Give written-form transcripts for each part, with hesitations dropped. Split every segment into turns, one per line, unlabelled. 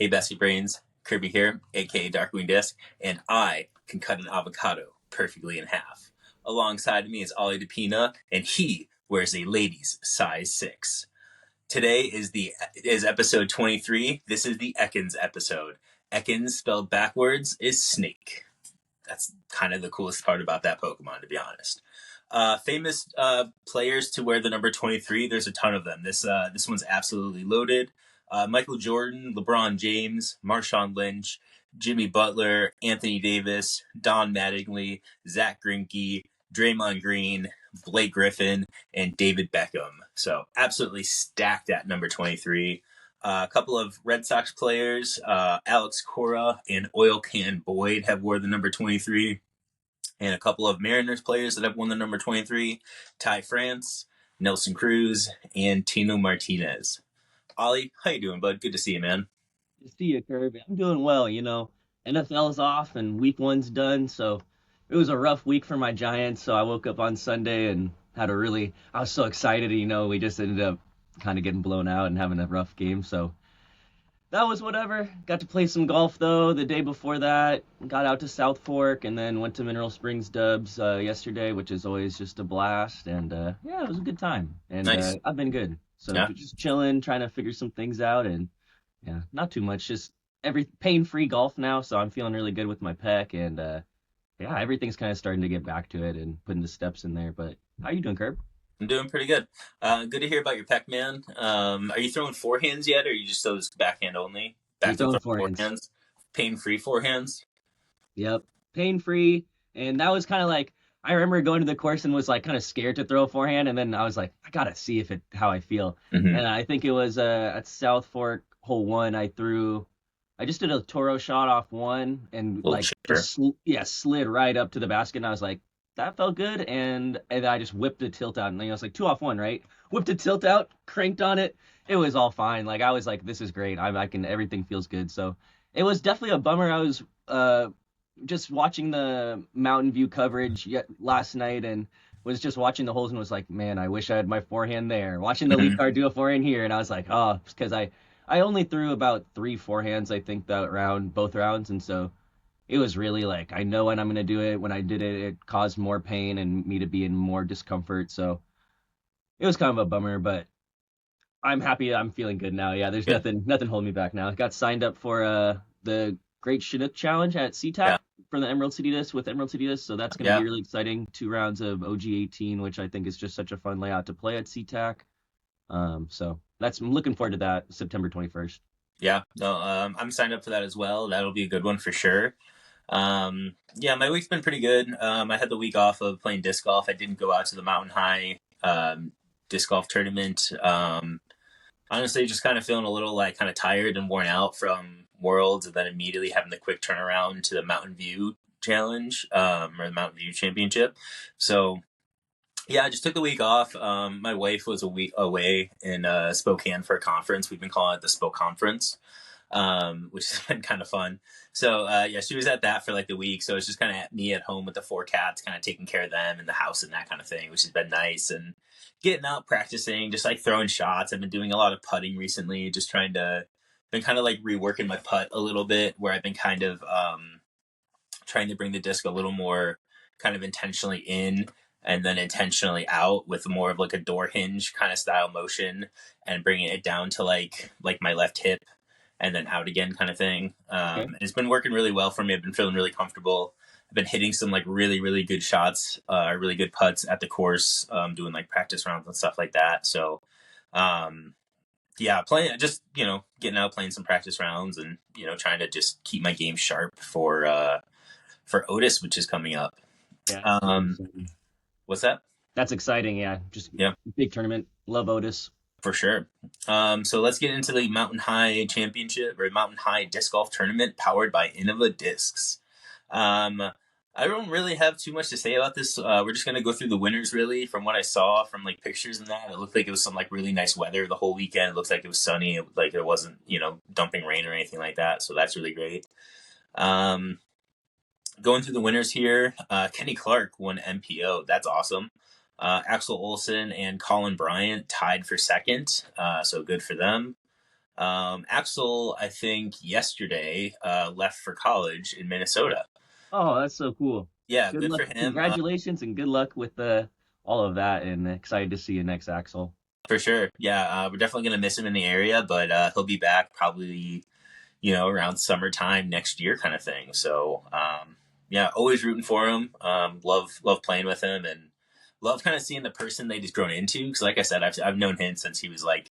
Hey, Bessie Brains, Kirby here, aka Darkwing Disc, and I can cut an avocado perfectly in half. Alongside me is Ollie DePina, and he wears a ladies size 6. Today is episode 23. This is the Ekans episode. Ekans, spelled backwards, is snake. That's kind of the coolest part about that Pokemon, to be honest. Famous players to wear the number 23. There's a ton of them. This one's absolutely loaded. Michael Jordan, LeBron James, Marshawn Lynch, Jimmy Butler, Anthony Davis, Don Mattingly, Zach Greinke, Draymond Green, Blake Griffin, and David Beckham. So absolutely stacked at number 23. A couple of Red Sox players, Alex Cora and Oil Can Boyd, have wore the number 23. And a couple of Mariners players that have worn the number 23, Ty France, Nelson Cruz, and Tino Martinez. Ollie, how you doing, bud? Good to see you, man.
To see you, Kirby. I'm doing well. NFL's off and week one's done, so it was a rough week for my Giants. So I woke up on Sunday and I was so excited. We just ended up kind of getting blown out and having a rough game. So that was whatever. Got to play some golf though the day before that. Got out to South Fork and then went to Mineral Springs Dubs yesterday, which is always just a blast. And yeah, it was a good time. And
Nice.
I've been good. So
Yeah.
just chilling, trying to figure some things out, and yeah, not too much. Just every pain-free golf now, so I'm feeling really good with my pec, and yeah, everything's kind of starting to get back to it and putting the steps in there. But how you doing, Curb?
I'm doing pretty good. Good to hear about your pec, man. Are you throwing forehands yet, or are you just those backhand only?
You're
Back to
throwing
throwing
forehands.
forehands? Pain-free forehands?
Yep, pain-free, and that was kind of like I remember going to the course and was like kind of scared to throw a forehand, and then I was like, I gotta see if it how I feel,
Mm-hmm.
and I think it was at South Fork hole one. I just did a Toro shot off one and
Little
like
chipper.
yeah, slid right up to the basket. And I was like, that felt good. And I just whipped the tilt out. And I was like, two off one, right? Whipped the tilt out, cranked on it. It was all fine. Like I was like, this is great. I can everything feels good. So it was definitely a bummer. I was just watching the Mountain View coverage last night and was just watching the holes and was like, man, I wish I had my forehand there. Watching the lead
Mm-hmm.
card do a forehand here, and I was like, oh, because I only threw about three forehands, I think, that round, both rounds. And so it was really like, I know when I'm going to do it. When I did it, it caused more pain and me to be in more discomfort. So it was kind of a bummer, but I'm happy I'm feeling good now. Yeah, there's
Good.
nothing holding me back now. I got signed up for the Great Chinook Challenge at
Yeah.
SeaTac for the Emerald City Disc with Emerald City Disc. So that's going to be
Yeah.
really exciting. 2 rounds of OG 18, which I think is just such a fun layout to play at SeaTac. So I'm looking forward to that September 21st.
Yeah. No, I'm signed up for that as well. That'll be a good one for sure. Yeah, my week's been pretty good. I had the week off of playing disc golf. I didn't go out to the Mountain High disc golf tournament. Honestly, just kind of feeling a little like kind of tired and worn out from Worlds, and then immediately having the quick turnaround to the Mountain View Challenge or the Mountain View Championship. So yeah, I just took the week off. My wife was a week away in Spokane for a conference. We've been calling it the Spoke Conference, which has been kind of fun. So yeah, she was at that for like the week. So it's just kind of me at home with the 4 cats, kind of taking care of them in the house and that kind of thing, which has been nice. And getting out practicing, just like throwing shots. I've been doing a lot of putting recently, just been kind of like reworking my putt a little bit, where I've been kind of trying to bring the disc a little more kind of intentionally in and then intentionally out with more of like a door hinge kind of style motion, and bringing it down to like my left hip and then out again kind of thing.
Okay.
And it's been working really well for me. I've been feeling really comfortable. I've been hitting some like really, really good shots, really good putts at the course, doing like practice rounds and stuff like that. So, um, yeah, playing just, getting out, playing some practice rounds, and, trying to just keep my game sharp for Otis, which is coming up.
Yeah, super
Um,
exciting.
what's that?
That's exciting. Yeah, just
Yeah,
big tournament. Love Otis.
for sure. So let's get into the Mountain High Championship or Mountain High Disc Golf Tournament powered by Innova Discs. Um, I don't really have too much to say about this. We're just gonna go through the winners. Really, from what I saw from like pictures and that, it looked like it was some like really nice weather the whole weekend. It looks like it was sunny. Like it wasn't dumping rain or anything like that. So that's really great. Um, Going through the winners here, Kenny Clark won MPO. That's awesome. Axel Olsen and Colin Bryant tied for second. So good for them. Axel, I think yesterday, left for college in Minnesota.
Oh, that's so cool.
Yeah,
Good
good
luck.
for him.
Congratulations and good luck with all of that. And excited to see you next, Axel.
For sure. Yeah, we're definitely gonna miss him in the area, but he'll be back probably, around summertime next year, kind of thing. So, yeah, always rooting for him. Love playing with him, and love kind of seeing the person that he's grown into. Because, like I said, I've known him since he was like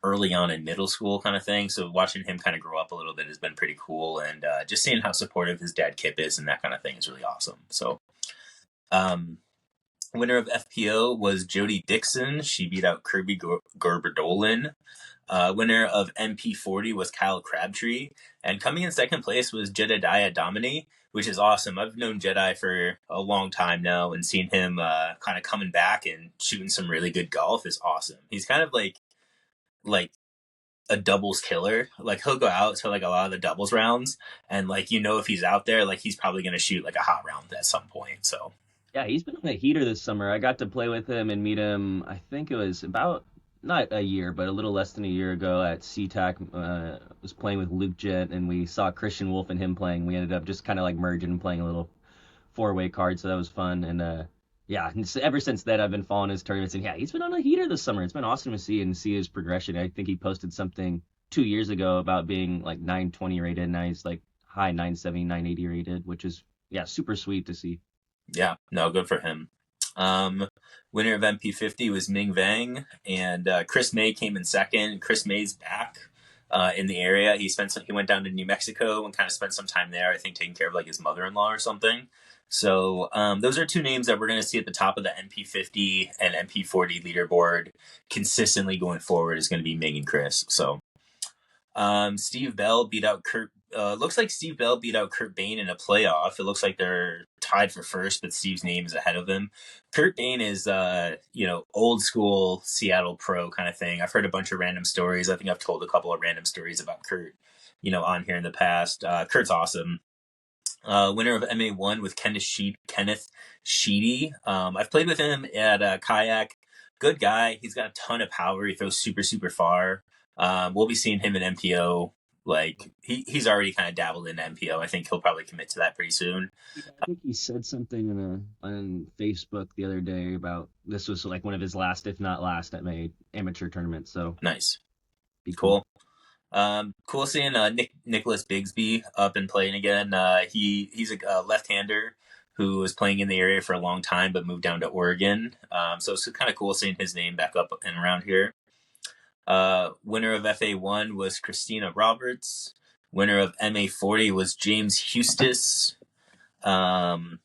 early on in middle school, kind of thing. So watching him kind of grow up a little bit has been pretty cool, and just seeing how supportive his dad Kip is and that kind of thing is really awesome. So, um, winner of FPO was Jody Dixon. She beat out Kirby Gerberdolin. Winner of MP40 was Kyle Crabtree. And coming in second place was Jedediah Domini, which is awesome. I've known Jedi for a long time now, and seeing him kind of coming back and shooting some really good golf is awesome. He's kind of like a doubles killer. Like he'll go out to like a lot of the doubles rounds, and like if he's out there, like he's probably gonna shoot like a hot round at some point. So
Yeah, he's been on a heater this summer. I got to play with him and meet him. I think it was about not a year, but a little less than a year ago at SeaTac. Was playing with Luke Gent, and we saw Christian Wolf and him playing. We ended up just kind of like merging and playing a little four-way card, so that was fun. And yeah, and ever since then I've been following his tournaments, and yeah, he's been on a heater this summer. It's been awesome to see and see his progression. I think he posted something 2 years ago about being like 920 rated, and now he's like high 970, 980 rated, which is yeah, super sweet to see.
yeah, no, good for him. Um, Winner of MP50 was Ming Vang, and Chris May came in second. Chris May's back in the area. He went down to New Mexico and kind of spent some time there. I think taking care of like his mother-in-law or something. So those are two names that we're going to see at the top of the MP50 and MP40 leaderboard consistently going forward. Is going to be Ming and Chris. So Steve Bell beat out Kurt. Looks like Steve Bell beat out Kurt Bain in a playoff. It looks like they're tied for first, but Steve's name is ahead of him. Kurt Bain is, old school Seattle pro kind of thing. I've heard a bunch of random stories. I think I've told a couple of random stories about Kurt, on here in the past. Kurt's awesome. Winner of MA1 with Kenneth Sheedy. I've played with him at Kayak. Good guy. He's got a ton of power. He throws super, super far. We'll be seeing him in MPO. Like he's already kind of dabbled in MPO. I think he'll probably commit to that pretty soon.
Yeah, I think he said something on Facebook the other day about this was like one of his last, if not last, at my amateur tournament. So
Nice,
be cool.
cool. Cool seeing Nicholas Bigsby up and playing again. He's a left-hander who was playing in the area for a long time but moved down to Oregon. So it's kind of cool seeing his name back up and around here. Winner of FA1 was Christina Roberts. Winner of MA40 was James Hustis. Um,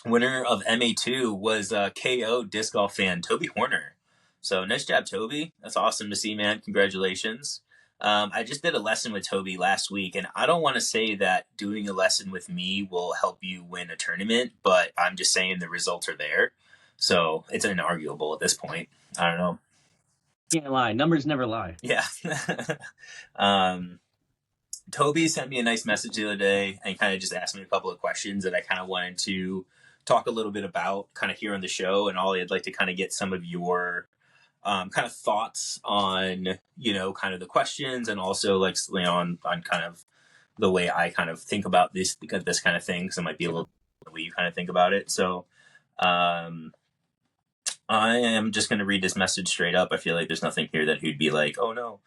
Winner of MA2 was KO Disc Golf fan Tobey Horner. So nice job, Tobey. That's awesome to see, man. Congratulations. I just did a lesson with Tobey last week, and I don't want to say that doing a lesson with me will help you win a tournament, but I'm just saying the results are there. So it's inarguable at this point. I don't know.
Can't lie. Numbers never lie.
Yeah. um, Tobey sent me a nice message the other day and kind of just asked me a couple of questions that I kind of wanted to talk a little bit about kind of here on the show. And Ollie, I'd like to kind of get some of your kind of thoughts on, kind of the questions and also like, on kind of the way I kind of think about this kind of thing. So it might be a little the way you kind of think about it. So, I am just going to read this message straight up. I feel like there's nothing here that he'd be like, "Oh no."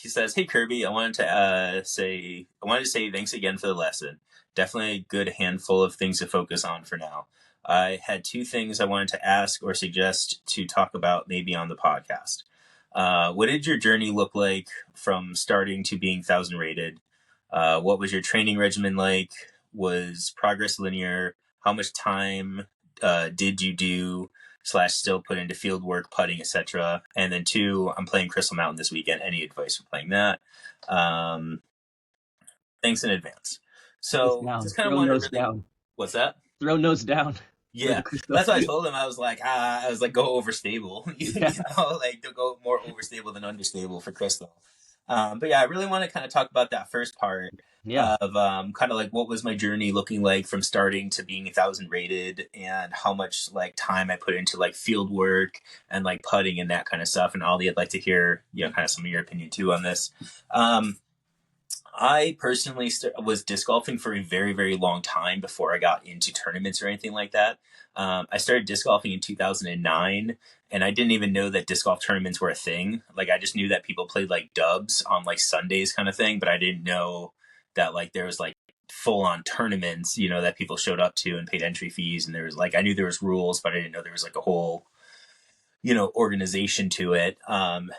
He says, "Hey Kirby, I wanted to say thanks again for the lesson. Definitely a good handful of things to focus on for now. I had two things I wanted to ask or suggest to talk about maybe on the podcast. What did your journey look like from starting to being 1,000 rated? What was your training regimen like? Was progress linear? How much time did you do / still put into field work, putting, etc.? And then two, I'm playing Crystal Mountain this weekend. Any advice for playing that? Thanks in advance."
Nose
So
down.
just kind of
Throw
wanted to
nose
really,
down.
what's that?
Throw nose down for the
Yeah,
crystal.
that's what I told him. I was like, go overstable.
Yeah.
Like to go more overstable than understable for Crystal. But yeah, I really want to kind of talk about that first part
Yeah.
of kind of like what was my journey looking like from starting to being 1,000 rated, and how much like time I put into like field work and like putting and that kind of stuff. And Ollie, I'd like to hear, kind of some of your opinion too on this. Um, I personally was disc golfing for a very, very long time before I got into tournaments or anything like that. I started disc golfing in 2009, and I didn't even know that disc golf tournaments were a thing. Like, I just knew that people played like dubs on like Sundays kind of thing, but I didn't know that like there was like full on tournaments, that people showed up to and paid entry fees. And there was like, I knew there was rules, but I didn't know there was like a whole organization to it.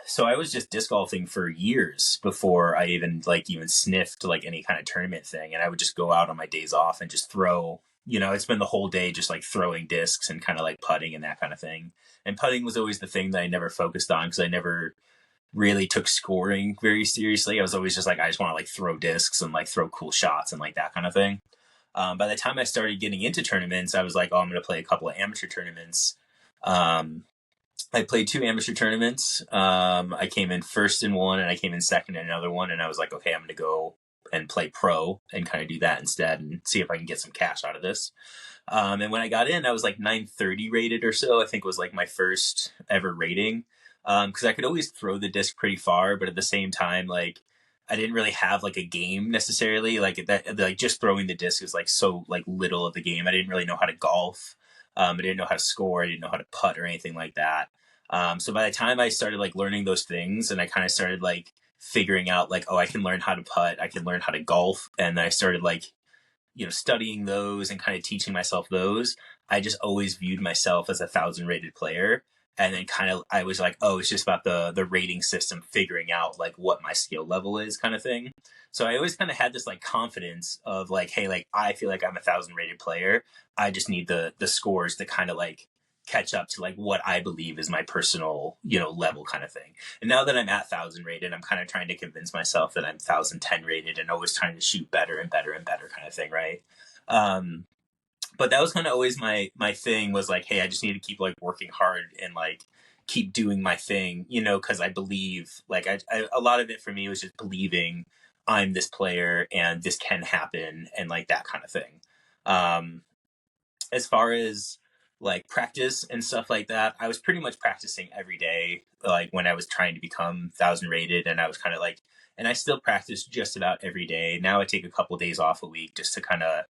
So I was just disc golfing for years before I even sniffed like any kind of tournament thing. And I would just go out on my days off and just throw, I'd spend the whole day just like throwing discs and kind of like putting and that kind of thing. And putting was always the thing that I never focused on because I never really took scoring very seriously. I was always just like, I just want to like throw discs and like throw cool shots and like that kind of thing. By the time I started getting into tournaments, I was like, oh, I'm going to play a couple of amateur tournaments. Um, I played two amateur tournaments. I came in first in one and I came in second in another one. And I was like, okay, I'm going to go and play pro and kind of do that instead and see if I can get some cash out of this. And when I got in, I was like 930 rated or so. I think was like my first ever rating. Because I could always throw the disc pretty far, but at the same time, like I didn't really have like a game necessarily. Like that, like just throwing the disc is like so like little of the game. I didn't really know how to golf. I didn't know how to score. I didn't know how to putt or anything like that. So by the time I started like learning those things, and I kind of started like figuring out like, oh, I can learn how to putt, I can learn how to golf, and then I started like studying those and kind of teaching myself those. I just always viewed myself as 1,000 rated player. And then kind of I was like, oh, it's just about the rating system figuring out like what my skill level is kind of thing. So I always kind of had this like confidence of like, hey, like I feel like I'm 1,000 rated player. I just need the scores to kind of like catch up to like what I believe is my personal, level kind of thing. And now that I'm at 1,000 rated, I'm kind of trying to convince myself that I'm 1,010 rated and always trying to shoot better and better and better kind of thing, right? Um, but that was kind of always my thing was like, hey, I just need to keep like working hard and like keep doing my thing, because I believe like a lot of it for me was just believing I'm this player and this can happen and like that kind of thing. Um, as far as like practice and stuff like that, I was pretty much practicing every day, like when I was trying to become 1,000 rated, and I was kind of like, and I still practice just about every day. Now I take a couple days off a week just to kind of,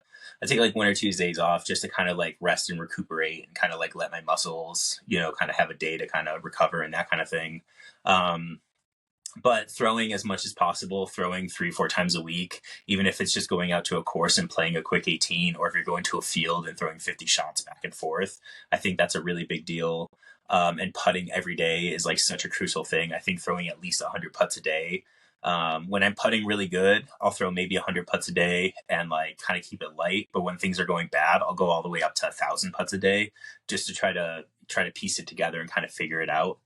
I take like 1 or 2 days off just to kind of like rest and recuperate and kind of like let my muscles, kind of have a day to kind of recover and that kind of thing. Um, but throwing as much as possible, throwing 3 4 times a week, even if it's just going out to a course and playing a quick 18, or if you're going to a field and throwing 50 shots back and forth, I think that's a really big deal. And putting every day is like such a crucial thing. I think throwing at least 100 putts a day. When I'm putting really good, I'll throw maybe 100 putts a day and like kind of keep it light. But when things are going bad, I'll go all the way up to 1,000 putts a day just to try to piece it together and kind of figure it out.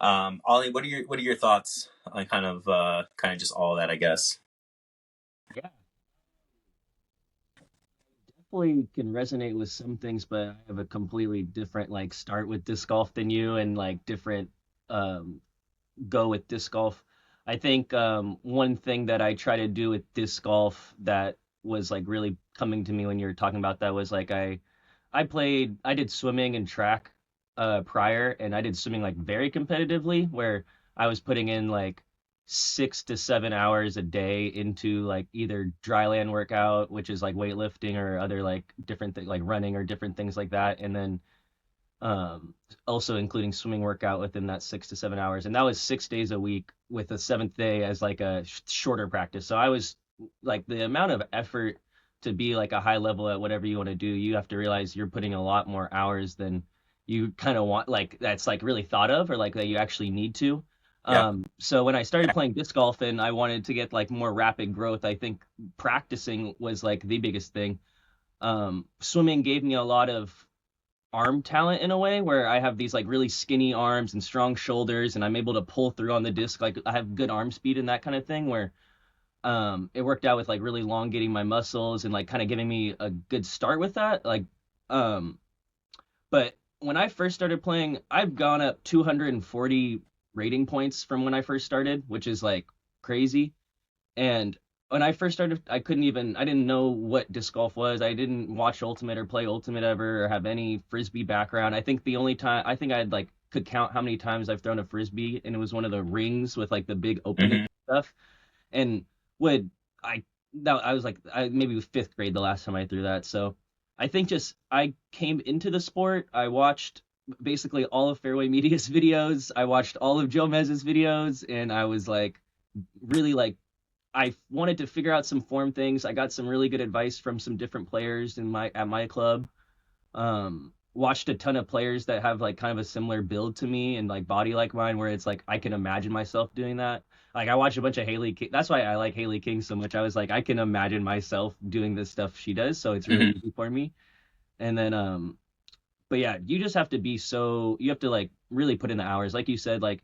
Ollie, what are your thoughts on kind of just all of that, I guess?
Yeah, definitely can resonate with some things, but I have a completely different like start with disc golf than you and like different um go with disc golf. I think one thing that I try to do with disc golf that was like really coming to me when you were talking about that was like I did swimming and track prior, and I did swimming like very competitively where I was putting in like 6 to 7 hours a day into like either dry land workout, which is like weightlifting or other like different things like running or different things like that, and then um, also including swimming workout within that 6 to 7 hours. And that was 6 days a week with the seventh day as like a shorter practice. So I was like the amount of effort to be like a high level at whatever you want to do, you have to realize you're putting a lot more hours than you kind of want, like that's like really thought of or like that you actually need to.
Yeah.
So when I started playing disc golf and I wanted to get like more rapid growth, I think practicing was like the biggest thing. Swimming gave me a lot of arm talent in a way where I have these like really skinny arms and strong shoulders and I'm able to pull through on the disc. Like I have good arm speed and that kind of thing where it worked out with like really elongating my muscles and like kind of giving me a good start with that. Um but when I first started playing, I've gone up 240 rating points from when I first started, which is like crazy. And when I first started, I didn't know what disc golf was. I didn't watch Ultimate or play Ultimate ever or have any frisbee background. I think the only time, I think I'd like could count how many times I've thrown a frisbee, and it was one of the rings with like the big opening
Hmm.
stuff. And would I, that I was like, maybe it was fifth grade the last time I threw that. So I think just I came into the sport. I watched basically all of Fairway Media's videos. I watched all of Joe Mez's videos, and I was like, really like I wanted to figure out some form things. I got some really good advice from some different players in my at my club. Watched a ton of players that have like kind of a similar build to me and like body like mine, where it's like I can imagine myself doing that. Like I watched a bunch of Haley. That's why I like Haley King so much. I was like, I can imagine myself doing the stuff she does, so it's really
Hmm.
easy for me. And then but yeah, you just have to be so you have to like really put in the hours, like you said, like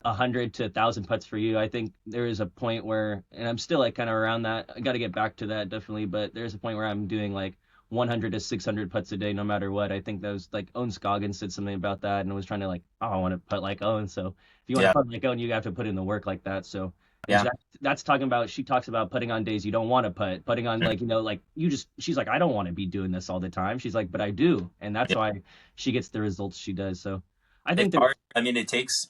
100 to 1,000 putts for you. I think there is a point where, and I'm still like kind of around that. I got to get back to that definitely, but there's a point where I'm doing like 100 to 600 putts a day, no matter what. I think that was like Owen Scoggins said something about that, and was trying to like, oh, I want to putt like Owen. So if you want to
Yeah.
putt like Owen, you have to put in the work like that. So and
Yeah.
that's talking about. She talks about putting on days you don't want to putt, putting on like like you just. She's like, I don't want to be doing this all the time. She's like, but I do, and that's
Yeah.
why she gets the results she does. So I
It's
think there's
hard. I mean, it takes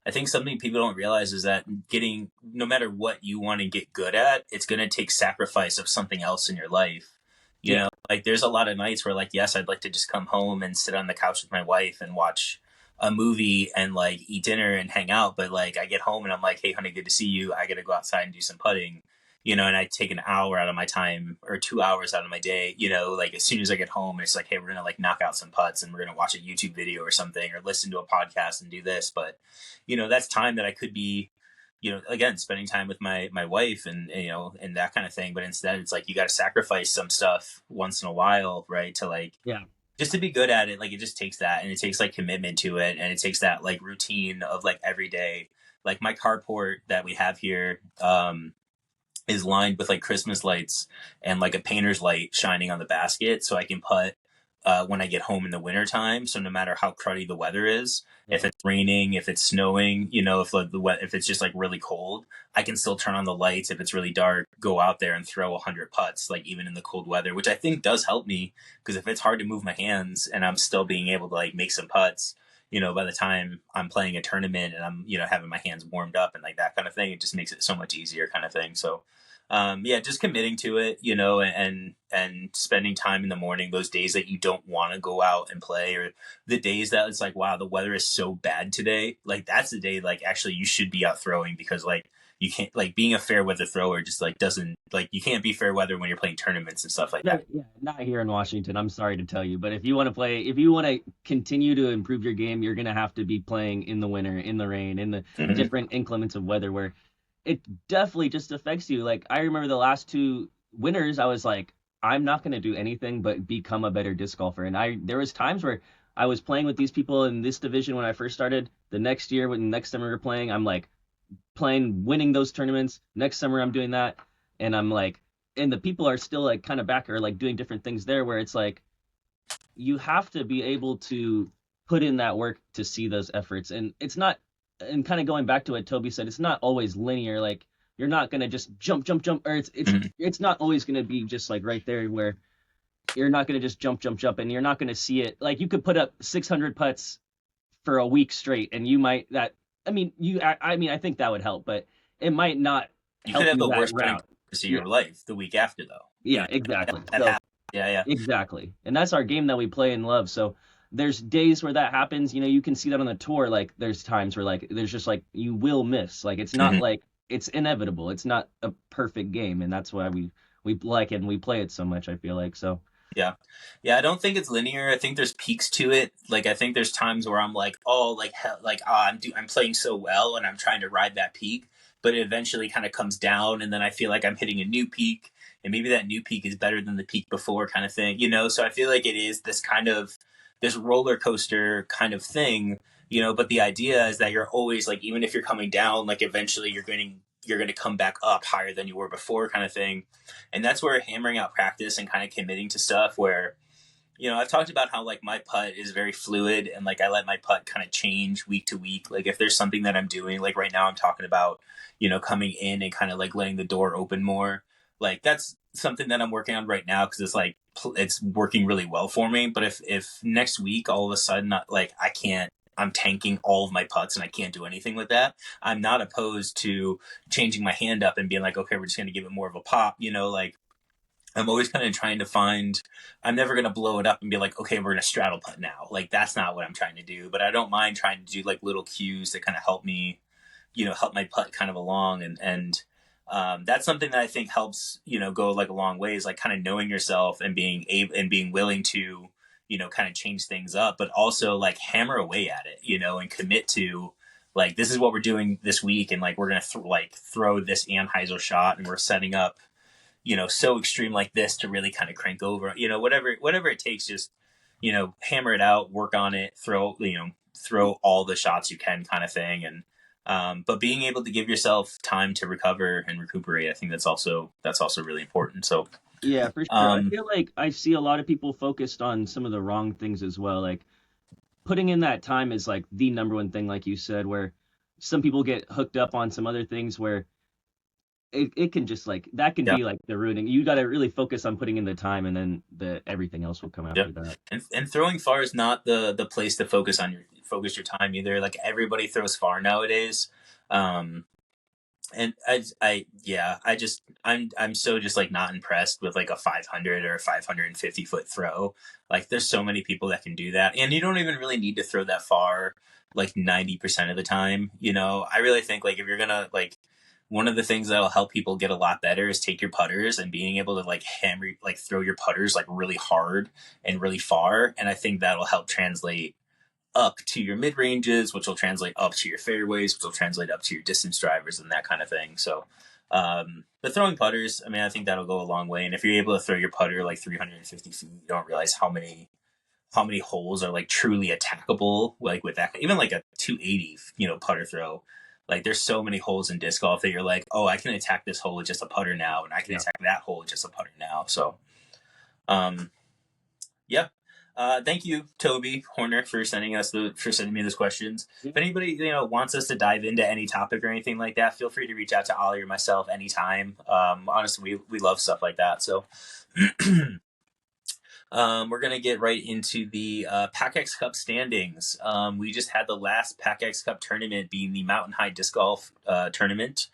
I think something people don't realize is that getting, no matter what you want to get good at, it's going to take sacrifice of something else in your life.
yeah.
Like there's a lot of nights where, like, yes, I'd like to just come home and sit on the couch with my wife and watch a movie and like eat dinner and hang out. But like, I get home and I'm like, hey, honey, good to see you. I got to go outside and do some putting. And I take an hour out of my time or 2 hours out of my day, like as soon as I get home, it's like, hey, we're going to like knock out some putts and we're going to watch a YouTube video or something or listen to a podcast and do this. But that's time that I could be, again, spending time with my wife and that kind of thing. But instead, it's like you got to sacrifice some stuff once in a while, right? To like
Yeah.
just to be good at it. Like it just takes that, and it takes like commitment to it, and it takes that like routine of like every day. Like my carport that we have here, is lined with like Christmas lights and like a painter's light shining on the basket so I can putt when I get home in the wintertime. So no matter how cruddy the weather is, if
Yeah.
it's raining, if it's snowing, if like if it's just like really cold, I can still turn on the lights. If it's really dark, go out there and throw 100 putts, like even in the cold weather, which I think does help me because if it's hard to move my hands and I'm still being able to like make some putts, by the time I'm playing a tournament and I'm, having my hands warmed up and like that kind of thing, it just makes it so much easier kind of thing. So, yeah, just committing to it, and spending time in the morning, those days that you don't want to go out and play, or the days that it's like, wow, the weather is so bad today. Like that's the day, like actually you should be out throwing because like you can't like being a fair weather thrower just like doesn't like you can't be fair weather when you're playing tournaments and stuff like
No,
that.
yeah, not here in Washington. I'm sorry to tell you, but if you want to continue to improve your game, you're gonna have to be playing in the winter, in the rain, in the
Hmm.
different inclements of weather where it definitely just affects you. Like I remember the last two winters, I was like, I'm not gonna do anything but become a better disc golfer. And I there was times where I was playing with these people in this division when I first started. The next year, when next summer we were playing, I'm like playing, winning those tournaments. Next summer, I'm doing that, and I'm like, and the people are still like kind of back or like doing different things there, where it's like you have to be able to put in that work to see those efforts, and it's not. And kind of going back to what Tobey said, it's not always linear. Like you're not gonna just jump, jump, jump, or
Hmm.
it's not always gonna be just like right there where you're not gonna just jump, jump, jump, and you're not gonna see it. Like you could put up 600 putts for a week straight, and you might that. I mean, I think that would help, but it might not
You could
help
have
you
the
that
worst putting
route.
practice of
Yeah,
your life the week after, though.
yeah, exactly.
That
So
happens. Yeah, yeah.
exactly, and that's our game that we play and love. So there's days where that happens. You can see that on the tour. Like there's times where like there's just like you will miss. Like it's not
Hmm.
like it's inevitable. It's not a perfect game, and that's why we like it and we play it so much. I feel like so.
Yeah. Yeah, I don't think it's linear. I think there's peaks to it. Like I think there's times where I'm like, oh, like hell, like I'm playing so well and I'm trying to ride that peak, but it eventually kind of comes down and then I feel like I'm hitting a new peak and maybe that new peak is better than the peak before kind of thing. So I feel like it is this kind of this roller coaster kind of thing, but the idea is that you're always like even if you're coming down, like eventually you're going to come back up higher than you were before kind of thing. And that's where hammering out practice and kind of committing to stuff where I've talked about how like my putt is very fluid and like I let my putt kind of change week to week. Like if there's something that I'm doing, like right now I'm talking about, coming in and kind of like letting the door open more. Like that's something that I'm working on right now because it's like it's working really well for me. But if next week all of a sudden like I can't, I'm tanking all of my putts and I can't do anything with that. I'm not opposed to changing my hand up and being like, okay, we're just going to give it more of a pop. Like I'm always kind of trying to find, I'm never going to blow it up and be like, okay, we're going to straddle putt now. Like, that's not what I'm trying to do. But I don't mind trying to do like little cues that kind of help me, help my putt kind of along. And that's something that I think helps, go like a long way is like kind of knowing yourself and being able and being willing to, kind of change things up, but also like hammer away at it, and commit to, like, this is what we're doing this week. And like, we're going to throw this Anheuser shot and we're setting up, so extreme like this to really kind of crank over, whatever it takes, just, hammer it out, work on it, throw all the shots you can kind of thing. And, but being able to give yourself time to recover and recuperate, I think that's also really important. So,
Yeah, for sure. I
um,
feel like I see a lot of people focused on some of the wrong things as well. Like putting in that time is like the number one thing, like you said, where some people get hooked up on some other things where it can just like that can
yeah,
be like the ruining. You got to really focus on putting in the time, and then the everything else will come
yeah.
after that.
And throwing far is not the place to focus your time either. Like everybody throws far nowadays. Um, and yeah, I'm so just like not impressed with like a 500 or a 550-foot throw. Like there's so many people that can do that, and you don't even really need to throw that far like 90% of the time. I really think like if you're gonna like, one of the things that'll help people get a lot better is take your putters and being able to like hammer, like throw your putters like really hard and really far, and I think that'll help translate up to your mid ranges, which will translate up to your fairways, which will translate up to your distance drivers and that kind of thing. So, but throwing putters, I mean, I think that'll go a long way. And if you're able to throw your putter like 350 feet, you don't realize how many holes are like truly attackable. Like with that, even like a 280, putter throw. Like there's so many holes in disc golf that you're like, oh, I can attack this hole with just a putter now, and I can
Yeah.
attack that hole with just a putter now. So, um, yeah. Thank you, Toby Horner, for sending me those questions.
Yeah.
If anybody wants us to dive into any topic or anything like that, feel free to reach out to Ollie or myself anytime. Honestly, we love stuff like that. So we're gonna get right into the PackEx Cup standings. We just had the last PackEx Cup tournament being the Mountain High Disc Golf tournament.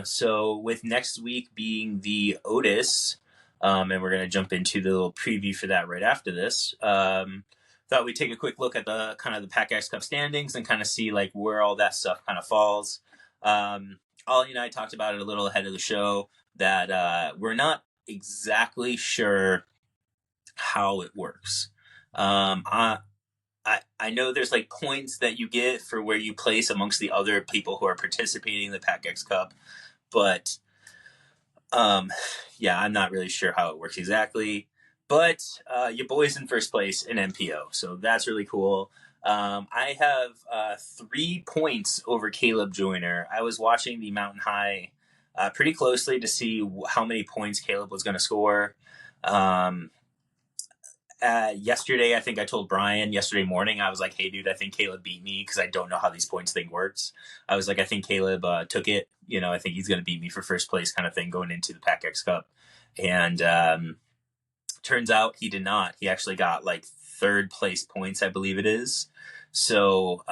So with next week being the Otis, and we're going to jump into the little preview for that right after this. Thought we'd take a quick look at the kind of the PackEx Cup standings and kind of see like where all that stuff kind of falls. Ollie and I talked about it a little ahead of the show that we're not exactly sure how it works. I know there's like points that you get for where you place amongst the other people who are participating in the PackEx Cup, but um, yeah, I'm not really sure how it works exactly. But your boy's in first place in MPO, so that's really cool. I have 3 points over Caleb Joyner. I was watching the Mountain High pretty closely to see how many points Caleb was going to score. Um, Yesterday, I think I told Brian yesterday morning, I was like, hey, dude, I think Caleb beat me because I don't know how these points thing works. I was like, I think Caleb took it. I think he's going to beat me for first place kind of thing going into the PackEx Cup. And turns out he did not. He actually got like third place points, I believe it is. So,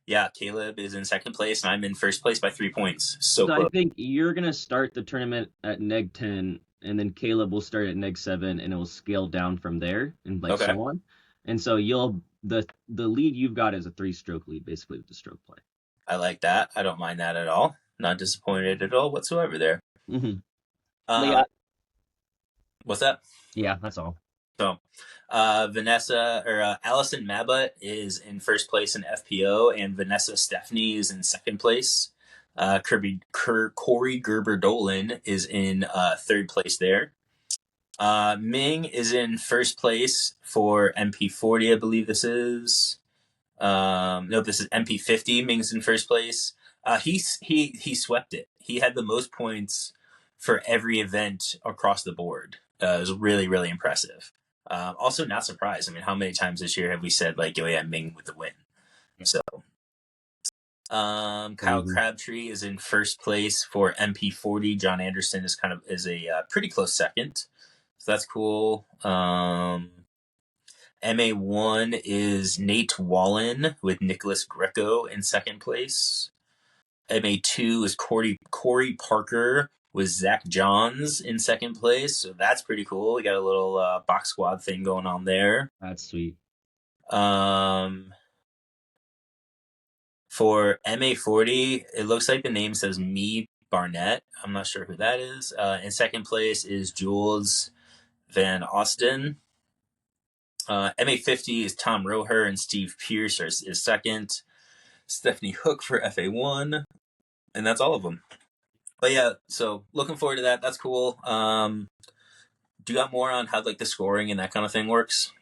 yeah, Caleb is in second place and I'm in first place by 3 points. So
So I
close.
think you're gonna start the tournament at neg 10, and then Caleb will start at neg 7, and it will scale down from there, and like
Okay.
so on. And so you'll the lead you've got is a 3-stroke lead, basically with the stroke play.
I like that. I don't mind that at all. Not disappointed at all whatsoever there.
Mm-hmm. But
Uh,
yeah,
what's that?
yeah, that's all.
So, Allison Mabut is in first place in FPO, and Vanessa Stephanie is in second place. Corey Gerber Dolan is in third place there. Ming is in first place for MP40, I believe this is. No, this is MP50. Ming's in first place. He swept it. He had the most points for every event across the board. It was really, really impressive. Also, not surprised. I mean, how many times this year have we said like, "Oh yeah, Ming with the win"? So, Kyle
Crazy.
Crabtree is in first place for MP40. John Anderson is a pretty close second, so that's cool. MA1 is Nate Wallen with Nicholas Greco in second place. MA2 is Corey Parker with Zach Johns in second place. So that's pretty cool. We got a little box squad thing going on there.
That's sweet.
Um, for MA40, it looks like the name says Me Barnett. I'm not sure who that is. In second place is Jules Van Austin. MA50 is Tom Roher and Steve Pierce is second. Stephanie Hook for FA1. And that's all of them. But yeah, so looking forward to that. That's cool. Do you got more on how like the scoring and that kind of thing works?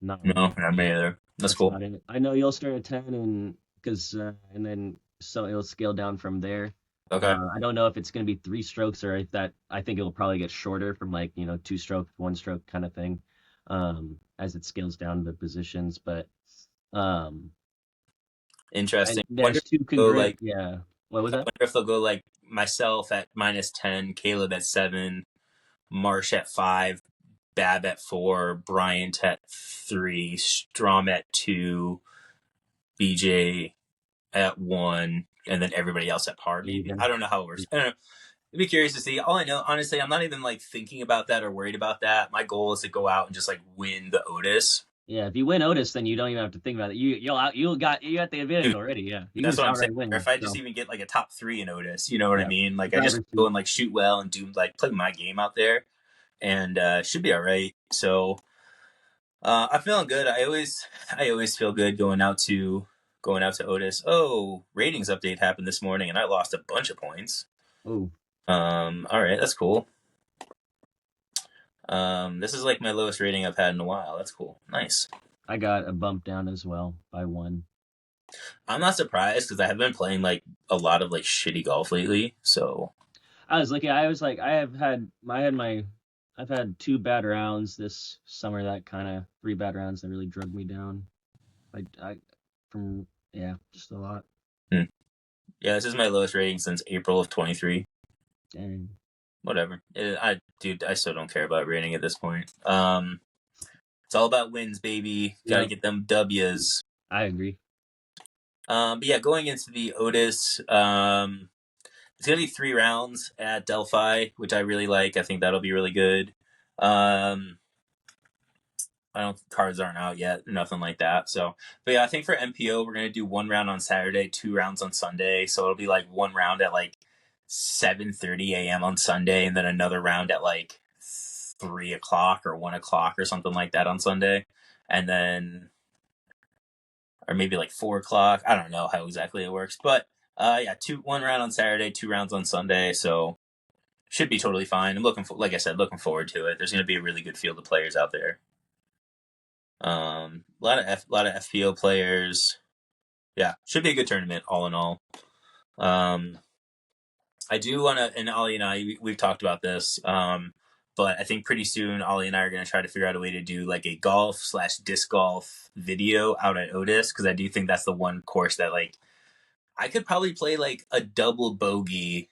Not
No,
really.
not me either. That's
That's
cool.
not it. I know you'll start at 10 and then so it'll scale down from there.
Okay.
I don't know if it's going to be three strokes or if that, I think it'll probably get shorter from like, two stroke, one stroke kind of thing, as it scales down the positions. But, um, and
Interesting.
there's two yeah. What was
I
that?
wonder if they'll go like myself at -10, Caleb at 7, Marsh at 5, Bab at 4, Bryant at 3, Strom at 2, BJ at 1, and then everybody else at par. Maybe I
Even.
don't know how it works. I don't know. I'd be curious to see. All I know, honestly, I'm not even like thinking about that or worried about that. My goal is to go out and just like win the Otis.
Yeah, if you win Otis, then you don't even have to think about it. You got the advantage
Dude,
already. Yeah, you can
that's
just
what I'm saying.
outright
Or
win.
if I just
So
even get like a top 3 in Otis, you know what I
yeah,
mean? Like I just
driver's
go
seat.
and like shoot well and do like play my game out there, and should be all right. So I'm feeling good. I always feel good going out to Otis. Oh, ratings update happened this morning, and I lost a bunch of points.
Oh,
All right, that's cool. This is like my lowest rating I've had in a while. That's cool. Nice.
I got a bump down as well by one.
I'm not surprised because I have been playing like a lot of like shitty golf lately. So
I was looking. I was like, I've had two bad rounds this summer. That kind of three bad rounds that really drug me down. I from yeah, just a lot.
hmm. Yeah, this is my lowest rating since April of 23.
Dang.
Whatever. I still don't care about rating at this point. It's all about wins, baby. Got to
Yep,
get them W's.
I agree.
But yeah, going into the Otis, it's gonna be 3 rounds at Delphi, which I really like. I think that'll be really good. Um, I don't cards aren't out yet, nothing like that. So, but yeah, I think for MPO we're gonna do 1 round on Saturday, 2 rounds on Sunday. So it'll be like one round at like 7:30 a.m. on Sunday, and then another round at like 3 o'clock or 1 o'clock or something like that on Sunday, and then or maybe like 4 o'clock. I don't know how exactly it works, but yeah, 1 round on Saturday, 2 rounds on Sunday. So should be totally fine. I'm like I said, looking forward to it. There's going to be a really good field of players out there. A lot of FPO players. Yeah, should be a good tournament all in all. I do want to, and Ollie and we've talked about this. But I think pretty soon Ollie and I are going to try to figure out a way to do like a golf/disc golf video out at Otis, because I do think that's the one course that like I could probably play like a double bogey.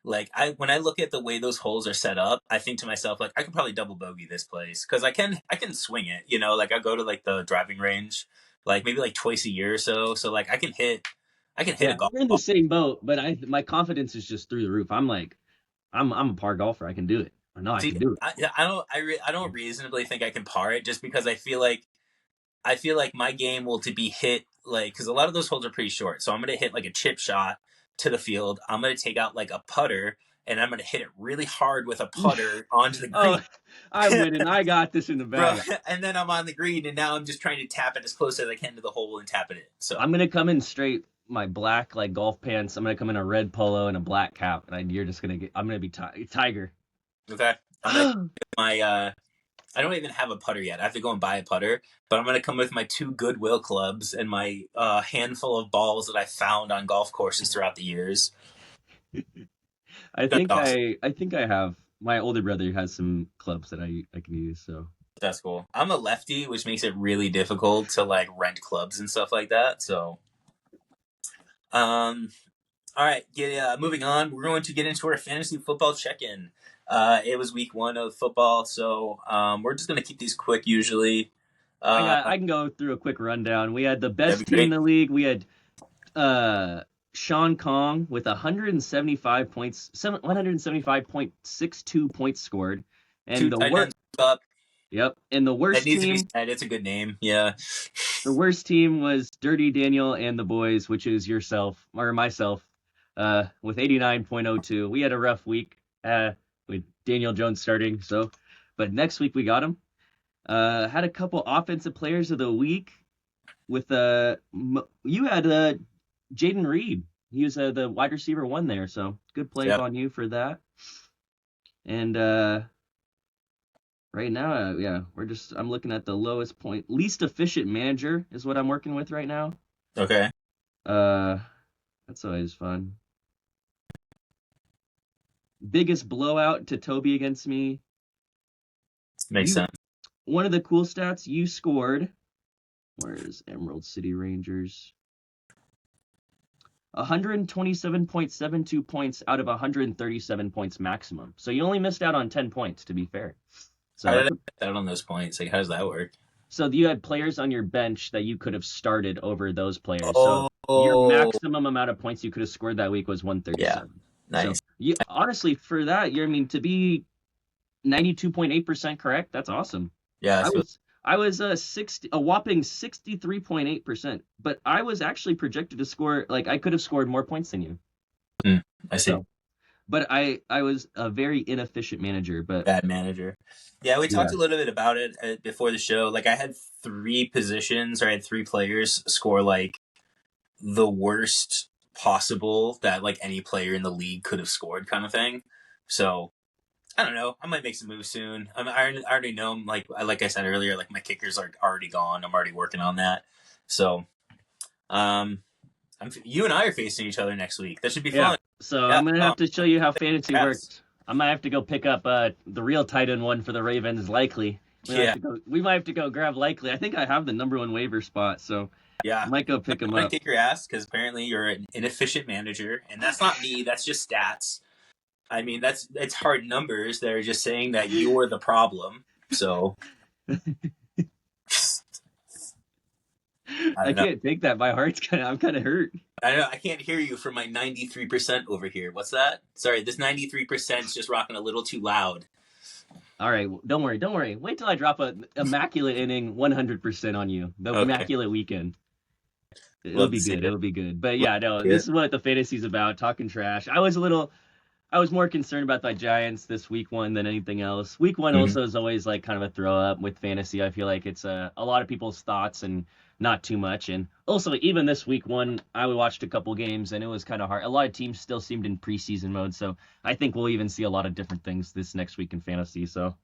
Like when I look at the way those holes are set up, I think to myself like I could probably double bogey this place because I can swing it. Like I go to like the driving range, like maybe like twice a year or so. So like I can hit
Yeah,
a golf
we're in the
ball.
same boat, but my confidence is just through the roof. I'm like, I'm a par golfer. I can do it. I know I
See,
can do it.
I don't reasonably think I can par it just because I feel like my game will to be hit like because a lot of those holes are pretty short. So I'm gonna hit like a chip shot to the field. I'm gonna take out like a putter and I'm gonna hit it really hard with a putter onto the green,
Oh, I'm winning. I got this in the
bro.
bag.
And then I'm on the green and now I'm just trying to tap it as close as I can to the hole and tap it in. So
I'm gonna come in straight my black like golf pants. I'm gonna come in a red polo and a black cap, and you're just gonna get. I'm gonna be Tiger.
okay, I'm gonna my I don't even have a putter yet. I have to go and buy a putter, but I'm gonna come with my 2 Goodwill clubs and my handful of balls that I found on golf courses throughout the years.
I
Gonna
think
be awesome.
I think I have my older brother has some clubs that I can use. So
That's cool. I'm a lefty, which makes it really difficult to like rent clubs and stuff like that. So, um, all right, moving on. We're going to get into our fantasy football check-in. It was week 1 of football, so we're just going to keep these quick usually. Uh,
I can go through a quick rundown. We had the
that'd
best
be
team in
great.
the league. We had Sean Kong with 175 points, 175.62 points scored,
Two
and
tight ends up.
the
That
worst
needs to be
team.
said. It's a good name. Yeah.
The worst team was Dirty Daniel and the boys, which is yourself or myself, with 89.02. We had a rough week with Daniel Jones starting, but next week we got him. Had a couple offensive players of the week with you had Jaden Reed. He was the wide receiver 1 there, so good plays
Yep.
on you for that. And right now, I'm looking at the lowest point, least efficient manager is what I'm working with right now.
Okay.
Uh, that's always fun. Biggest blowout to Tobey against me.
Makes sense.
One of the cool stats you scored. Where is Emerald City Rangers? 127.72 points out of 137 points maximum. So you only missed out on 10 points, to be fair. So
How did I get out on those points? Like, how does that work?
So you had players on your bench that you could have started over those players. So your
Oh,
maximum amount of points you could have scored that week was
yeah.
137. So
Nice.
you honestly for that, to be 92.8% correct, that's awesome.
Yeah.
I
That's really,
was I was a whopping 63.8%, but I was actually projected to score like I could have scored more points than you.
I see.
So, but I was a very inefficient manager, but
Bad manager. Yeah, we
yeah.
talked a little bit about it before the show. Like, I had 3 positions, or I had 3 players score like the worst possible that like any player in the league could have scored, kind of thing. So I don't know. I might make some moves soon. I already know. Like I said earlier, like my kickers are already gone. I'm already working on that. So, um, you and I are facing each other next week. That should be
Yeah.
fun.
So
Yeah.
I'm gonna have to show you how fantasy
Yes.
works. I might have to go pick up the real tight end one for the Ravens, likely.
Yeah.
We might have to go grab likely. I think I have the number 1 waiver spot, so I
Yeah.
might go pick him
I'm gonna
up.
kick your ass because apparently you're an inefficient manager, and that's not me. That's just stats. I mean, it's hard numbers that are just saying that you're the problem. So I
I
don't know.
can't take that. I'm kind of hurt.
I don't know. I can't hear you from my 93% over here. What's that? Sorry, this 93% is just rocking a little too loud.
All right, don't worry. Wait till I drop a immaculate inning 100% on you. The
Okay,
immaculate weekend. It'll
love to
be
see
good.
it.
It'll be good. But
Love
yeah, no,
to see
this
it.
is what the fantasy's about, talking trash. I was more concerned about the Giants this week 1 than anything else. Week 1
Mhm.
also is always like kind of a throw up with fantasy. I feel like it's a lot of people's thoughts and not too much. And also, even this week 1, I watched a couple games and it was kind of hard. A lot of teams still seemed in preseason mode. So I think we'll even see a lot of different things this next week in fantasy. So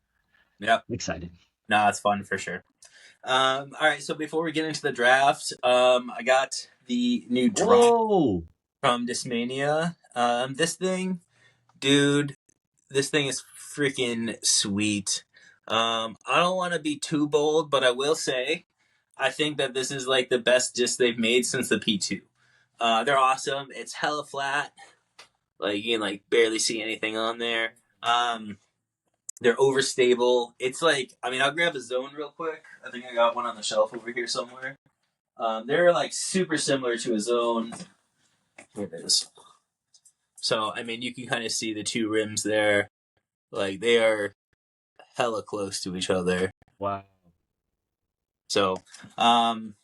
Yeah,
I'm excited.
no, it's fun for sure. All right, so before we get into the draft, I got the new drop
Whoa.
from Discmania. This thing, dude, this thing is freaking sweet. I don't want to be too bold, but I will say I think that this is like the best disc they've made since the P2. They're awesome. It's hella flat. Like you can like barely see anything on there. They're overstable. It's like I'll grab a zone real quick. I think I got one on the shelf over here somewhere. They're like super similar to a zone. Here it is. So you can kind of see the 2 rims there. Like they are hella close to each other.
Wow.
So um,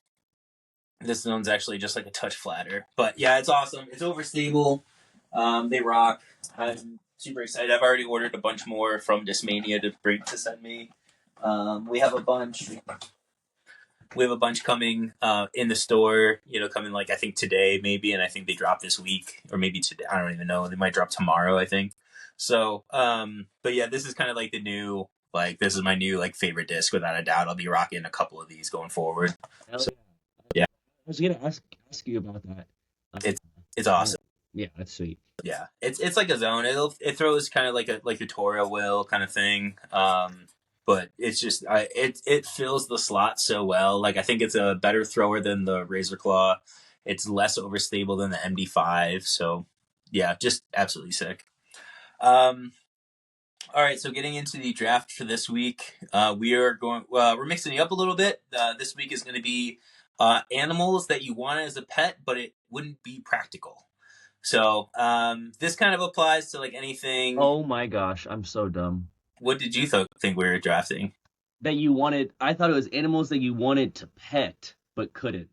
this zone's actually just like a touch flatter. But yeah, it's awesome. It's overstable. They rock. I'm super excited. I've already ordered a bunch more from Discmania to send me. We have a bunch. We have a bunch coming in the store. Coming like I think today maybe, and I think they drop this week or maybe today. I don't even know. They might drop tomorrow. I think. So, but yeah, this is kind of like the new. Like this is my new like favorite disc without a doubt. I'll be rocking a couple of these going forward.
Hell
So
yeah.
yeah,
I was gonna ask you about that. Uh,
it's
yeah.
awesome.
Yeah, that's sweet.
Yeah, it's like a zone. It throws kind of like a like your Toro will kind of thing. But it's just it fills the slot so well. Like I think it's a better thrower than the Razor Claw. It's less overstable than the MD5. So yeah, just absolutely sick. Um, all right, so getting into the draft for this week, we are going. We're mixing it up a little bit. This week is going to be animals that you want as a pet, but it wouldn't be practical. So this kind of applies to like anything.
Oh my gosh, I'm so dumb.
What did you think we were drafting?
That you wanted, I thought it was animals that you wanted to pet but couldn't.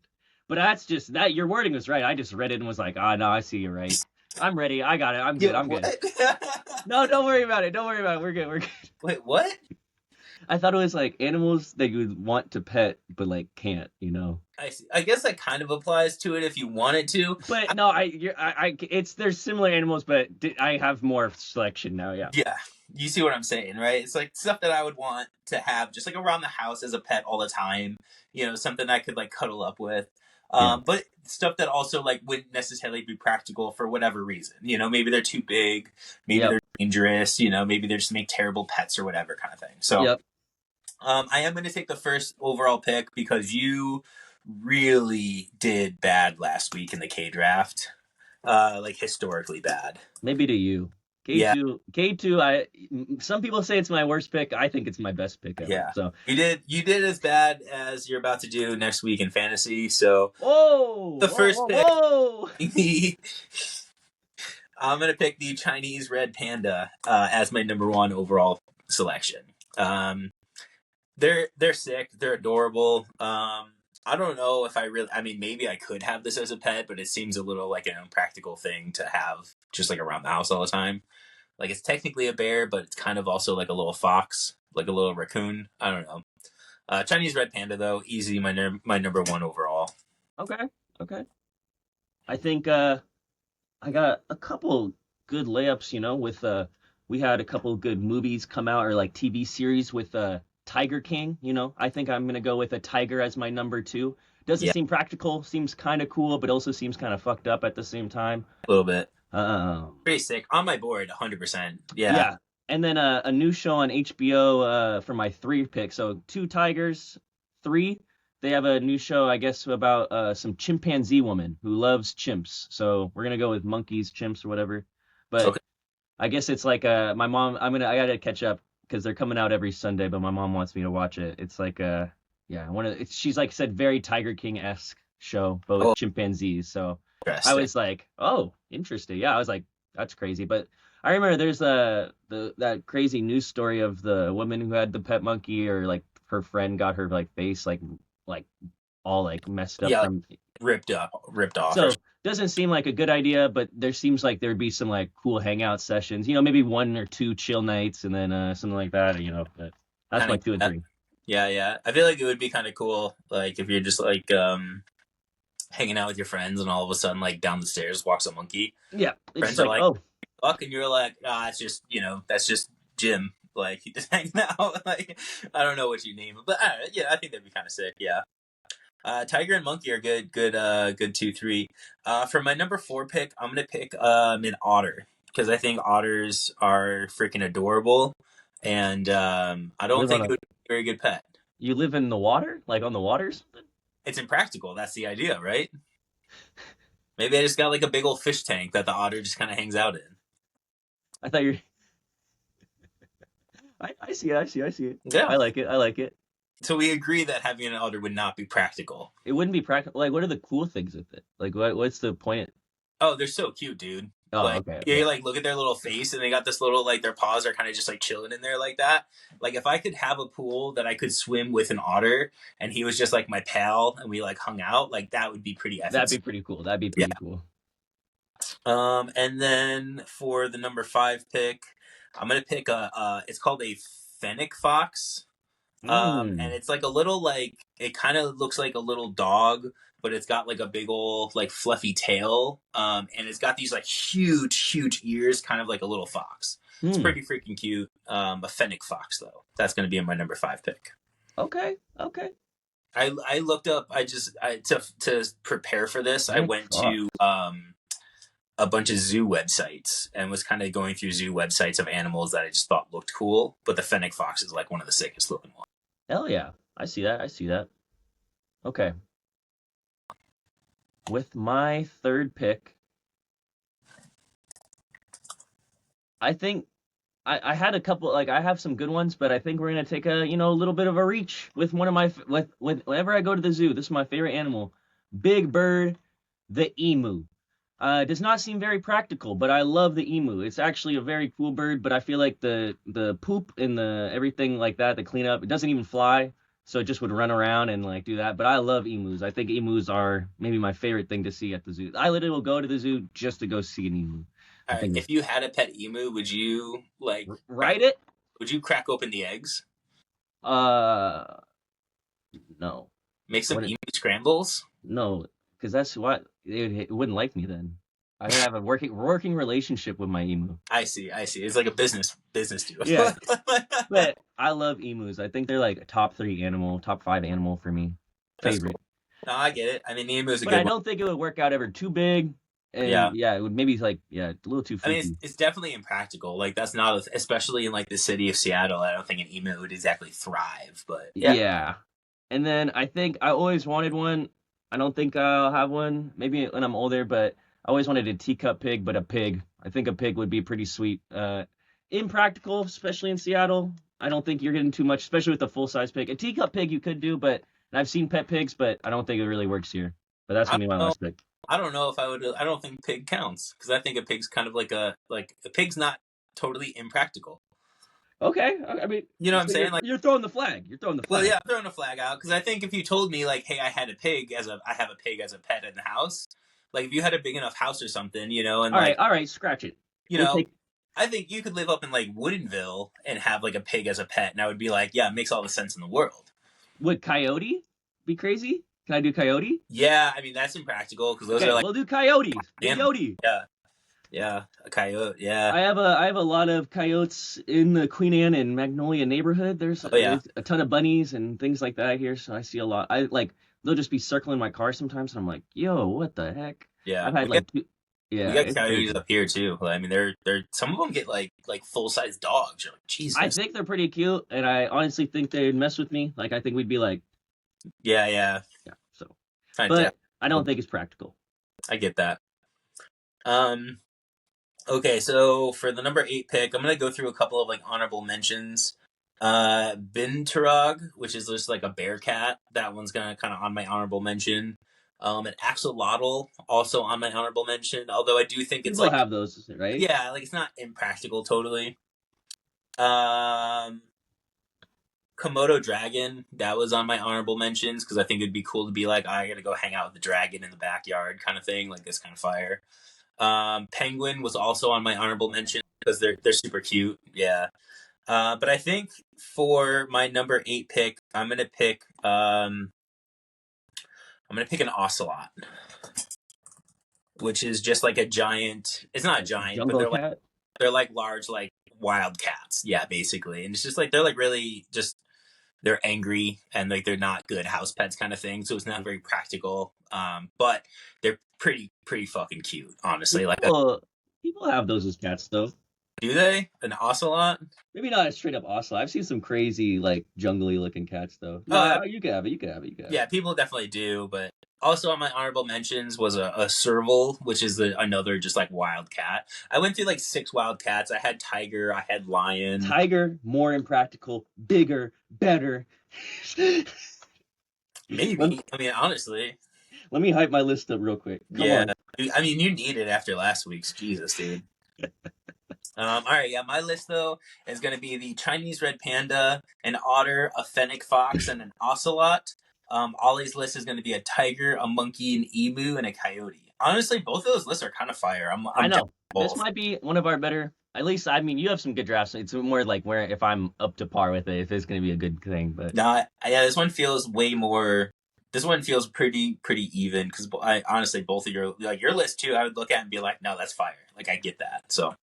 But that's just that your wording was right. I just read it and was like, ah, no, I see you're right. I'm ready. I got it. I'm good.
Yeah,
I'm good.
what?
No, don't worry about it. Don't worry about it. We're good. We're good.
Wait, what?
I thought it was like animals that you would want to pet but like can't, you know.
I see. I guess that kind of applies to it if you wanted to.
But no, it's there's similar animals, but I have more selection now. Yeah.
Yeah, you see what I'm saying, right? It's like stuff that I would want to have just like around the house as a pet all the time. You know, something I could like cuddle up with.
Yeah.
But stuff that also like wouldn't necessarily be practical for whatever reason. You know, maybe they're too big, maybe
Yep.
they're dangerous. You know, maybe they just make terrible pets or whatever kind of thing. So
Yep.
I am going to take the first overall pick because you really did bad last week in the K draft. Like historically bad.
Maybe to you.
Yeah,
K2, some people say it's my worst pick. I think it's my best pick ever.
yeah.
So,
You did as bad as you're about to do next week in fantasy. So
whoa,
the
whoa,
first
whoa,
pick,
whoa.
I'm going to pick the Chinese red panda as my number one overall selection. Um, they're sick. They're adorable. I don't know if I really. I mean, maybe I could have this as a pet, but it seems a little like an impractical thing to have just like around the house all the time. Like it's technically a bear, but it's kind of also like a little fox, like a little raccoon. I don't know. Chinese red panda though, easy my number one overall.
Okay, okay. I think I got a couple good layups, you know, with we had a couple good movies come out or like TV series with Tiger King, you know. I think I'm gonna go with a tiger as my number two. Doesn't
Yeah,
seem practical, seems kind of cool, but also seems kind of fucked up at the same time.
a little bit.
Um,
Pretty sick on my board, 100%. Yeah,
yeah, and then a new show on HBO for my three pick. So two tigers, three. They have a new show, I guess, about some chimpanzee woman who loves chimps. So we're gonna go with monkeys, chimps, or whatever. But
okay.
I guess it's like my mom. I gotta catch up because they're coming out every Sunday, but my mom wants me to watch it. It's like yeah, she's like said very Tiger King esque show, but with
Oh,
chimpanzees. So I
interesting.
was like, oh, interesting. Yeah, I was like, that's crazy. But I remember there's that crazy news story of the woman who had the pet monkey, or like her friend got her like face like all like messed up
Yeah, like
from.
ripped off or
So doesn't seem like a good idea, but there seems like there'd be some like cool hangout sessions. You know, maybe one or two chill nights, and then something like that. You know, but that's
kind
my
of.
two and three.
Yeah, yeah. I feel like it would be kind of cool, like if you're just like hanging out with your friends, and all of a sudden, like down the stairs walks a monkey.
Yeah, it's just
Friends are
like,
like,
oh,
"Fuck," and you're like, "Ah, it's just that's just Jim." Like he just hanging out. Like I don't know what you name it, but yeah, I think that'd be kind of sick. Yeah. Tiger and monkey are good 2, 3. For my number four pick, I'm gonna pick an otter because I think otters are freaking adorable, and I
you
don't
live on
think
a
it would be a very good pet.
you live in the water, like on the water or something.
It's impractical. That's the idea, right? Maybe I just got like a big old fish tank that the otter just kind of hangs out in.
I thought you're. I see it. I see. It, I see it.
Yeah.
I like it. I like it.
So we agree that having an otter would not be practical.
It wouldn't be practical. Like, what are the cool things with it? Like, what's the point?
Oh, they're so cute, dude.
Oh,
Like
okay,
you
okay.
like look at their little face and they got this little like their paws are kind of just like chilling in there like that. Like if I could have a pool that I could swim with an otter and he was just like my pal and we like hung out, like that would be pretty
That'd
effing.
be pretty cool. That'd be
Yeah.
pretty cool.
And then for the number five pick, I'm gonna pick it's called a fennec fox. And
Mm.
it's like a little like it kind of looks like a little dog, but it's got like a big old like fluffy tail. And it's got these like huge ears, kind of like a little fox. It's
Hmm.
pretty freaking cute. A fennec fox though. That's gonna be in my number five pick.
Okay. Okay.
I looked up. To prepare for this. I
Nick
went
Fox.
to a bunch of zoo websites and was kind of going through zoo websites of animals that I just thought looked cool. But the fennec fox is like one of the sickest looking ones.
Hell yeah. I see that. I see that. Okay. With my third pick, I think I had a couple, like I have some good ones, but I think we're gonna take a little bit of a reach with one of my with whenever I go to the zoo. This is my favorite animal, big bird, the emu. It does not seem very practical, but I love the emu. It's actually a very cool bird, but I feel like the poop and the everything like that, the cleanup, it doesn't even fly, so it just would run around and like do that. But I love emus. I think emus are maybe my favorite thing to see at the zoo. I literally will go to the zoo just to go see an emu. I
All right,
think
if you had a pet emu, would you like crack,
ride it.
would you crack open the eggs,
Uh, no.
make some
What?
emu scrambles?
No, because that's what it wouldn't like me then. I have a working relationship with my emu.
I see, I see. It's like a business deal.
Yeah, but I love emus. I think they're like a top 3 animal, top 5 animal for me.
That's cool.
Favorite.
No, I get it. I mean, the emu is a
But
good
I
one.
don't think it would work out ever too big.
Yeah.
And yeah, it would maybe like a little too
I mean,
freaky.
it's definitely impractical. Like that's not, especially in like the city of Seattle. I don't think an emu would exactly thrive. But yeah,
Yeah. And then I think I always wanted one. I don't think I'll have one. Maybe when I'm older, but I always wanted a teacup pig, but a pig. I think a pig would be pretty sweet. Impractical, especially in Seattle. I don't think you're getting too much, especially with a full size pig. A teacup pig you could do, but and I've seen pet pigs, but I don't think it really works here. But that's
I
gonna be my
don't know.
last pick.
I don't know if I would. I don't think pig counts because I think a pig's kind of like a pig's not totally impractical.
Okay, I mean,
You know what I'm
so
saying? Like,
you're throwing the flag. You're throwing the
well,
flag.
yeah, I'm throwing a flag out because I think if you told me like, hey, I have a pig as a pet in the house, like if you had a big enough house or something, and like,
All right, scratch it.
you
We'll
know,
take
I think you could live up in like Woodinville and have like a pig as a pet, and I would be like, yeah, it makes all the sense in the world.
would coyote be crazy? Can I do coyote?
Yeah, I mean that's impractical because those
Okay,
are like
we'll do coyotes.
animals.
Coyote.
Yeah, yeah, a coyote. Yeah.
I have a lot of coyotes in the Queen Anne and Magnolia neighborhood.
Oh yeah.
There's a ton of bunnies and things like that here, so I see a lot. I like they'll just be circling my car sometimes, and I'm like, yo, what the heck?
Yeah.
I've had like two,
We
yeah,
got
it's
coyotes
crazy.
up here too. I mean, they're some of them get like full size dogs. You're like
I
Jesus.
think they're pretty cute, and I honestly think they'd mess with me. Like I think we'd be like,
Yeah, yeah.
yeah. So,
Kind of.
but I don't think it's practical.
I get that. Um. Okay, so for the number 8 pick, I'm gonna go through a couple of like honorable mentions. Binturog, which is just like a bear cat. That one's gonna kind of on my honorable mention. An axolotl also on my honorable mention. Although I do think it's
People
like,
have those, right?
yeah, like it's not impractical totally. Um, Komodo dragon, that was on my honorable mentions because I think it'd be cool to be like, I gotta go hang out with the dragon in the backyard kind of thing, like this kind of fire. Penguin was also on my honorable mention because they're super cute. Yeah. But I think for my number 8 pick, I'm gonna pick an ocelot, which is just like a giant. It's not a giant, but
Jungle cat.
they're like large like wild cats. Yeah, basically, and it's just like they're like really just they're angry and like they're not good house pets kind of thing. So it's not very practical. But they're pretty fucking cute, honestly. Like,
People have those as cats though.
do they an ocelot?
Maybe not a straight up ocelot. I've seen some crazy like jungly looking cats though.
Uh,
No, you can have it. You can have it. You can have
yeah,
it.
people definitely do. But also on my honorable mentions was a serval, which is another just like wild cat. I went through like 6 wild cats. I had tiger, I had lion.
Tiger, more impractical, bigger, better. let,
Maybe. I mean, honestly,
let me hype my list up real quick. Come
yeah.
on.
I mean, you need it after last week's. Jesus, dude. All right, yeah, my list though is going to be the Chinese red panda, an otter, a fennec fox, and an ocelot. Ollie's list is going to be a tiger, a monkey, an emu, and a coyote. Honestly, both of those lists are kind of fire.
I
I'm down
know.
with
This
both.
might be one of our better. At least, I mean, you have some good drafts. It's more like where if I'm up to par with it, if it's going to be a good thing. But
No, yeah, this one feels way more. This one feels pretty even because I honestly both of your list too. I would look at and be like, no, that's fire. Like I get that. So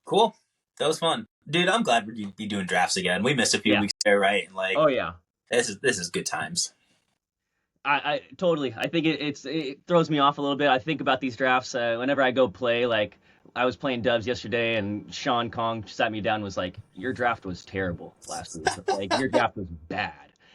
cool. That was fun, dude. I'm glad we'd be doing drafts again. We missed a few
yeah.
weeks there, right? And like
Oh yeah.
this is good times.
I totally. I think it throws me off a little bit. I think about these drafts whenever I go play. Like I was playing Dubs yesterday, and Sean Kong sat me down and was like, "Your draft was terrible last week. Like your draft was bad."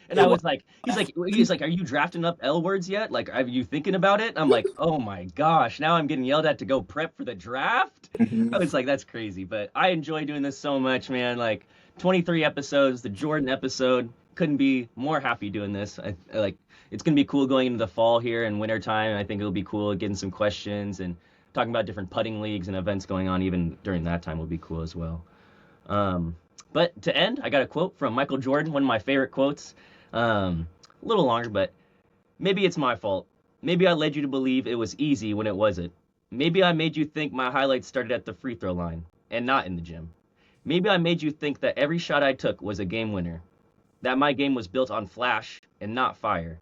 And
It
I
was.
was like, "Are you drafting up L words yet? Like, are you thinking about it?" I'm like, "Oh my gosh, now I'm getting yelled at to go prep for the draft." I was like, "That's crazy," but I enjoy doing this so much, man. Like 23 episodes, the Jordan episode. Couldn't be more happy doing this. I like it's gonna be cool going into the fall here and winter time. I think it'll be cool getting some questions and talking about different putting leagues and events going on even during that time will be cool as well. Um, but to end, I got a quote from Michael Jordan, one of my favorite quotes. A little longer, but maybe it's my fault. Maybe I led you to believe it was easy when it wasn't. Maybe I made you think my highlights started at the free throw line and not in the gym. Maybe I made you think that every shot I took was a game winner, that my game was built on flash and not fire.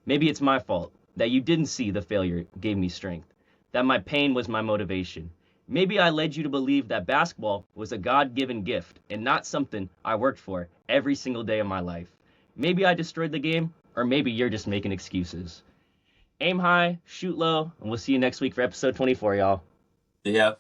Maybe it's my fault that you didn't see the failure gave me strength, that my pain was my motivation. Maybe I led you to believe that basketball was a God given gift and not something I worked for every single day of my life. Maybe I destroyed the game, or maybe you're just making excuses. Aim high, shoot low, and we'll see you next week for episode 24, y'all.
Yeah.